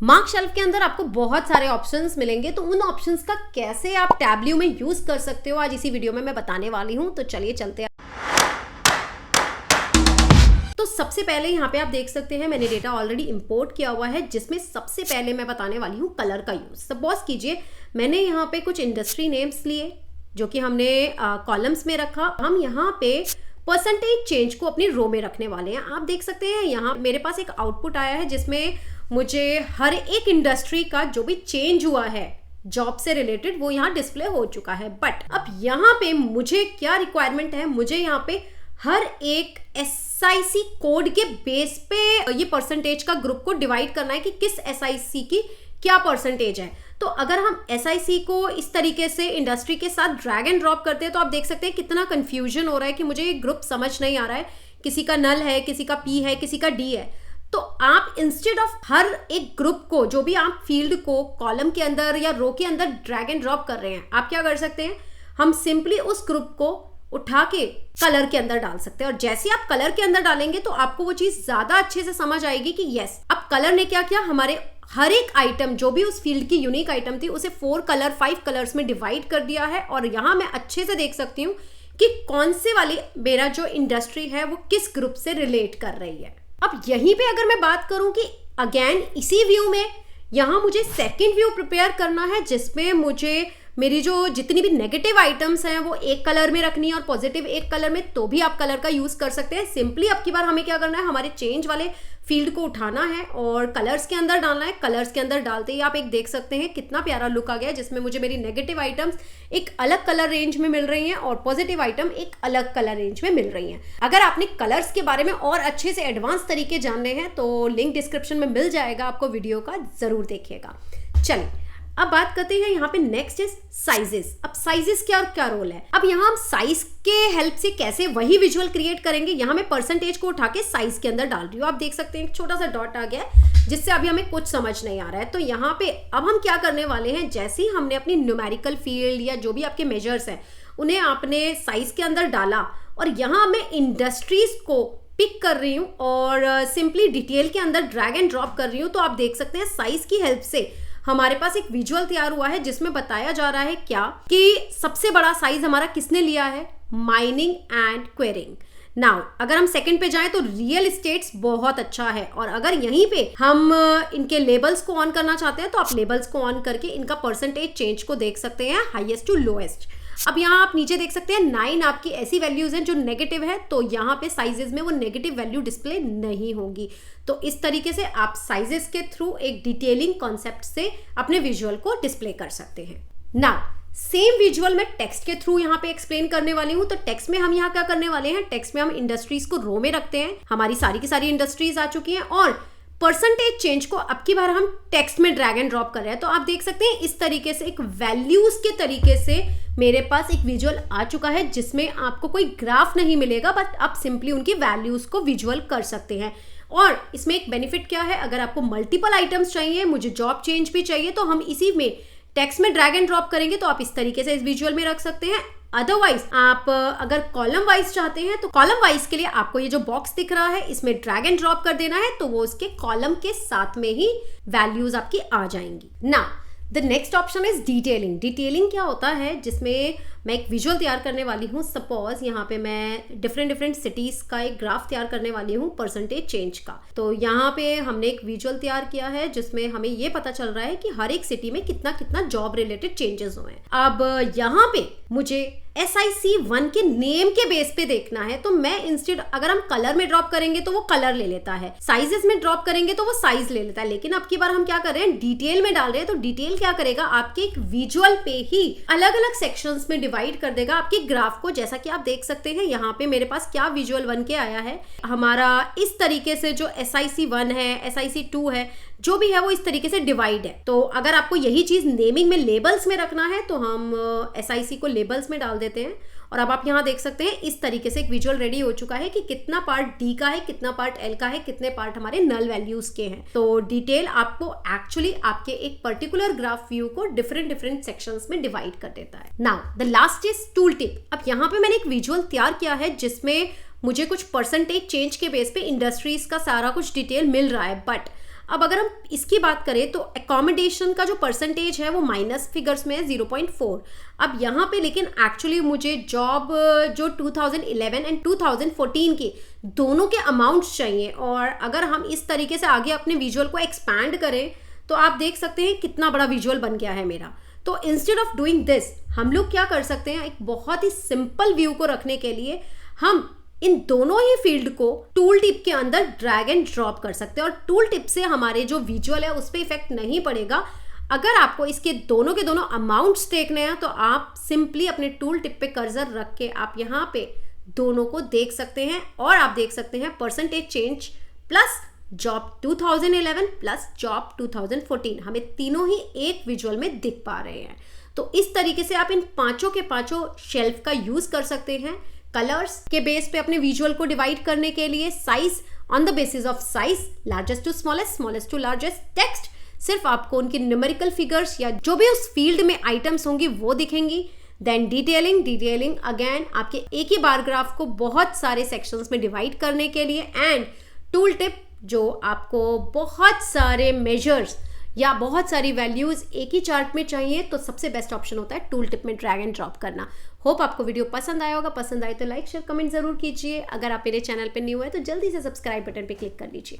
Mark shelf के अंदर आपको बहुत सारे ऑप्शंस मिलेंगे, तो उन ऑप्शंस का कैसे आप टैबल्यू में यूज कर सकते हो आज इसी वीडियो में मैं बताने वाली हूं। तो चलिए चलते हैं। तो सबसे पहले यहाँ पे आप देख सकते हैं मैंने डेटा ऑलरेडी इंपोर्ट किया हुआ है, जिसमें सबसे पहले मैं बताने वाली हूँ कलर का यूज। सपोज कीजिए मैंने यहाँ पे कुछ इंडस्ट्री नेम्स लिए जो कि हमने कॉलम्स में रखा। हम यहाँ पे परसेंटेज चेंज को अपनी रो में रखने वाले हैं। आप देख सकते हैं यहाँ मेरे पास एक आउटपुट आया है जिसमें मुझे हर एक इंडस्ट्री का जो भी चेंज हुआ है जॉब से रिलेटेड वो यहाँ डिस्प्ले हो चुका है। बट अब यहाँ पे मुझे क्या रिक्वायरमेंट है, मुझे यहाँ पे हर एक SIC कोड के बेस पे ये परसेंटेज का ग्रुप को डिवाइड करना है कि किस SIC की क्या परसेंटेज है। तो अगर हम SIC को इस तरीके से इंडस्ट्री के साथ ड्रैग एंड ड्रॉप करते हैं तो आप देख सकते हैं कितना कंफ्यूजन हो रहा है कि मुझे ये ग्रुप समझ नहीं आ रहा है, किसी का नल है, किसी का P है, किसी का D है। तो आप इंस्टेड ऑफ हर एक ग्रुप को जो भी आप फील्ड को कॉलम के अंदर या रो के अंदर ड्रैग एंड ड्रॉप कर रहे हैं, आप क्या कर सकते हैं, हम सिंपली उस ग्रुप को उठा के कलर के अंदर डाल सकते हैं। और जैसे आप कलर के अंदर डालेंगे तो आपको वो चीज ज्यादा अच्छे से समझ आएगी कि यस अब कलर ने क्या किया, हमारे हर एक आइटम जो भी उस फील्ड की यूनिक आइटम थी उसे 5 कलर्स में डिवाइड कर दिया है। और यहाँ मैं अच्छे से देख सकती हूँ कि कौन से वाली मेरा जो इंडस्ट्री है वो किस ग्रुप से रिलेट कर रही है। अब यहीं पे अगर मैं बात करूं कि अगेन इसी व्यू में यहाँ मुझे सेकंड व्यू प्रिपेयर करना है जिसमें मुझे मेरी जो जितनी भी नेगेटिव आइटम्स हैं वो एक कलर में रखनी है और पॉजिटिव एक कलर में, तो भी आप कलर का यूज कर सकते हैं। सिंपली अब की बार हमें क्या करना है, हमारे चेंज वाले फील्ड को उठाना है और कलर्स के अंदर डालना है। कलर्स के अंदर डालते ही आप एक देख सकते हैं कितना प्यारा लुक आ गया है जिसमें मुझे मेरी नेगेटिव आइटम्स एक अलग कलर रेंज में मिल रही हैं और पॉजिटिव आइटम एक अलग कलर रेंज में मिल रही हैं। अगर आपने कलर्स के बारे में और अच्छे से एडवांस तरीके जानने हैं तो लिंक डिस्क्रिप्शन में मिल जाएगा, आपको वीडियो का जरूर देखिएगा। चलिए अब बात करते हैं यहाँ पे नेक्स्ट इज साइजेस। अब साइजेस क्या और क्या रोल है, अब यहाँ हम साइज के हेल्प से कैसे वही विजुअल क्रिएट करेंगे। यहाँ मैं परसेंटेज को उठा के साइज के अंदर डाल रही हूँ, आप देख सकते हैं एक छोटा सा डॉट आ गया है जिससे अभी हमें कुछ समझ नहीं आ रहा है। तो यहाँ पे अब हम क्या करने वाले हैं, जैसे ही हमने अपनी न्यूमेरिकल फील्ड या जो भी आपके मेजर्स हैं उन्हें आपने साइज के अंदर डाला और यहाँ मैं इंडस्ट्रीज को पिक कर रही हूँ और सिंपली डिटेल के अंदर ड्रैग एंड ड्रॉप कर रही हूँ। तो आप देख सकते हैं साइज की हेल्प से हमारे पास एक विजुअल तैयार हुआ है जिसमें बताया जा रहा है क्या कि सबसे बड़ा साइज हमारा किसने लिया है, माइनिंग एंड क्वेरिंग। नाउ अगर हम सेकंड पे जाएं तो रियल एस्टेट्स बहुत अच्छा है और अगर यहीं पे हम इनके लेबल्स को ऑन करना चाहते हैं तो आप लेबल्स को ऑन करके इनका परसेंटेज चेंज को देख सकते हैं हाईएस्ट टू लोएस्ट। अब यहाँ आप नीचे देख सकते हैं 9 आपकी ऐसी वैल्यूज हैं जो नेगेटिव है, तो यहाँ पे साइजेस में वो नेगेटिव वैल्यू डिस्प्ले नहीं होगी। तो इस तरीके से आप साइजेस के थ्रू एक डिटेलिंग कॉन्सेप्ट से अपने विजुअल को डिस्प्ले कर सकते हैं। नाउ सेम विजुअल मैं टेक्स्ट के थ्रू यहाँ पे एक्सप्लेन करने वाली हूँ। तो टेक्स्ट में हम यहाँ क्या करने वाले हैं, टेक्स्ट में हम इंडस्ट्रीज को रो में रखते हैं। हमारी सारी की सारी इंडस्ट्रीज आ चुकी हैं और परसेंटेज चेंज को अब की बार हम टेक्स्ट में ड्रैग एंड ड्रॉप कर रहे हैं। तो आप देख सकते हैं इस तरीके से एक वैल्यूज के तरीके से मेरे पास एक विजुअल आ चुका है जिसमें आपको कोई ग्राफ नहीं मिलेगा, बट आप सिंपली उनकी वैल्यूज को विजुअल कर सकते हैं। और इसमें एक बेनिफिट क्या है, अगर आपको मल्टीपल आइटम्स चाहिए, मुझे जॉब चेंज भी चाहिए, तो हम इसी में टेक्स्ट में ड्रैग एंड ड्रॉप करेंगे तो आप इस तरीके से इस विजुअल में रख सकते हैं। अदरवाइज आप अगर कॉलम वाइज चाहते हैं तो कॉलम वाइज के लिए आपको ये जो बॉक्स दिख रहा है इसमें ड्रैग एंड ड्रॉप कर देना है तो वो उसके कॉलम के साथ में ही वैल्यूज आपकी आ जाएंगी। ना the next option is detailing. Detailing क्या होता है, जिसमें मैं एक विजुअल तैयार करने वाली हूँ। सपोज यहाँ पे मैं डिफरेंट सिटीज का एक ग्राफ तैयार करने वाली हूँ परसेंटेज चेंज का। तो यहाँ पे हमने एक विजुअल तैयार किया है जिसमें हमें ये पता चल रहा है कि हर एक सिटी में कितना कितना जॉब रिलेटेड चेंजेस हुए हैं। अब यहाँ पे मुझे SIC1 के नेम के बेस पे देखना है, तो मैं इंस्टेड अगर हम कलर में ड्रॉप करेंगे तो वो कलर ले लेता है, साइजेस में ड्रॉप करेंगे तो वो साइज ले लेता है। लेकिन अब की बार हम क्या कर रहे हैं, डिटेल में डाल रहे हैं। तो डिटेल क्या करेगा, आपके एक विजुअल पे ही अलग अलग सेक्शंस में डिवाइड कर देगा आपके ग्राफ को। जैसा कि आप देख सकते हैं यहाँ पे मेरे पास क्या विजुअल बन के आया है, हमारा इस तरीके से जो SIC1 है, SIC2 है, जो भी है वो इस तरीके से डिवाइड है। तो अगर आपको यही चीज नेमिंग में लेबल्स में रखना है तो हम SIC को लेबल्स में डाल देते हैं। और अब आप यहाँ देख सकते हैं इस तरीके से एक विजुअल रेडी हो चुका है कि कितना पार्ट D का है, कितना पार्ट L का है, कितने पार्ट हमारे नल वैल्यूज के हैं। तो डिटेल आपको एक्चुअली आपके एक पर्टिकुलर ग्राफ व्यू को डिफरेंट सेक्शंस में डिवाइड कर देता है। Now the last is tool tip. अब यहाँ पे मैंने एक विजुअल तैयार किया है जिसमें मुझे कुछ परसेंटेज चेंज के बेस पे इंडस्ट्रीज का सारा कुछ डिटेल मिल रहा है, बट अब अगर हम इसकी बात करें तो अकोमोडेशन का जो परसेंटेज है वो माइनस फिगर्स में है 0.4। अब यहाँ पे लेकिन एक्चुअली मुझे जॉब जो 2011 एंड 2014 की दोनों के अमाउंट्स चाहिए, और अगर हम इस तरीके से आगे अपने विजुअल को एक्सपैंड करें तो आप देख सकते हैं कितना बड़ा विजुअल बन गया है मेरा। तो इंस्टेड ऑफ डूइंग दिस हम लोग क्या कर सकते हैं, एक बहुत ही सिंपल व्यू को रखने के लिए हम इन दोनों ही फील्ड को टूल टिप के अंदर ड्रैग एंड ड्रॉप कर सकते हैं, और टूल टिप से हमारे जो विजुअल है उस पर इफेक्ट नहीं पड़ेगा। अगर आपको इसके दोनों के दोनों अमाउंट्स देखने हैं तो आप सिंपली अपने टूल टिप पे कर्सर रख के आप यहाँ पे दोनों को देख सकते हैं, और आप देख सकते हैं percentage change plus job 2011 plus job 2014, हमें तीनों ही एक विजुअल में दिख पा रहे हैं। तो इस तरीके से आप इन पांचों के पांचों शेल्फ का यूज कर सकते हैं कलर्स के बेस पे अपने विजुअल को डिवाइड करने के लिए, size on the basis of size, largest to smallest, smallest to largest, text सिर्फ आपको उनकी न्यूमेरिकल फिगर्स या जो भी उस फील्ड में आइटम्स होंगी वो दिखेंगी। देन डिटेलिंग अगेन आपके एक ही बार ग्राफ को बहुत सारे सेक्शंस में डिवाइड करने के लिए, एंड टूल टिप जो आपको बहुत सारे मेजर्स या बहुत सारी वैल्यूज एक ही चार्ट में चाहिए, तो सबसे बेस्ट ऑप्शन होता है टूल टिप में ड्रैग एंड ड्रॉप करना। होप आपको वीडियो पसंद आया होगा। पसंद आए तो लाइक शेयर कमेंट जरूर कीजिए। अगर आप मेरे चैनल पे न्यू है तो जल्दी से सब्सक्राइब बटन पे क्लिक कर लीजिए।